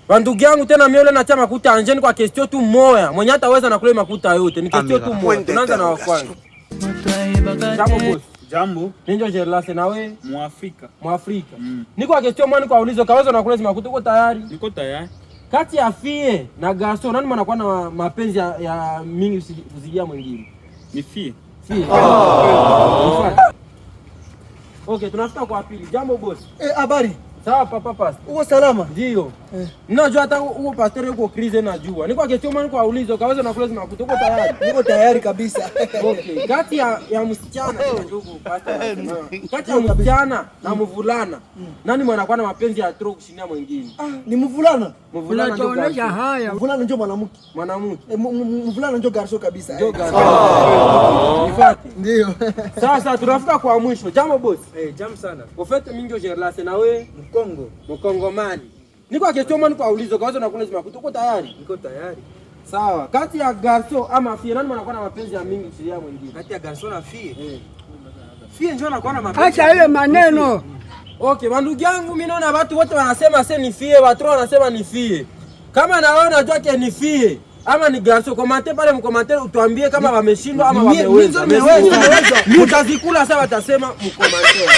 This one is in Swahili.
Bandugu yangu tena mimi yule na chama makuta anjeni kwa kestio tu moya. Mwenye hataweza na kule makuta yote. Ni kestio tu moya. Tunaanza na wa kwanza. Jambo boss. Jambo. Ninjo Gerlase na wewe? Muafrika. Muafrika. Niko kwa kestio mwani kwa ulizo kaweza na kule makuta uko tayari? Niko tayari. Kati ya Fie na Garso nani mnakuwa na mapenzi ya mingi kuzidia mwingine? Ni Fie. Fie. Okay, tunafika kwa pili. Jambo boss. Habari. Sawa papa pasta. Uko salama? Ndio. Ninajua hata uko pastor uko krize najua. Niko kwa choma niko aulizo kaweza na kulezi makuta uko tayari? Niko tayari kabisa. Okay. Kati ya msichana ndugu pastor. Kati ya msichana na mvulana. Nani mwanakuwa na mapenzi ya tro kushinia mwingine? Ni mvulana. Mvulana ndio tunaonyesha haya. Mvulana ndio mwanamke. Mwanamke. Mvulana ndio Garso kabisa. Ndio Garso. Nifati. Ndio. Sasa tunafika kwa mwisho. Jambo boss. Jambo sana. Ufete mingi Gerlase na wewe? Mkongo. Mkongomani. Niko akisoma niko aulizo kwanza na kuna makuta uko tayari? Niko tayari. Sawa. Kati ya Garso ama Fie nani anakuwa na mapenzi ya mingi kusilia mwingine? Kati ya Garso na Fie. Fie ndio anakuwa na mapenzi. Acha ile maneno. Okay, bandugu yangu mimi naona watu wote wanasema sasa ni Fie, watu wanasema ni Fie. Kama na wewe unajua ke ni Fie ama ni Garso, komante pale mkomante utuambie kama wameshindwa ama wameweza. Mtazikula sasa watasema mkomante.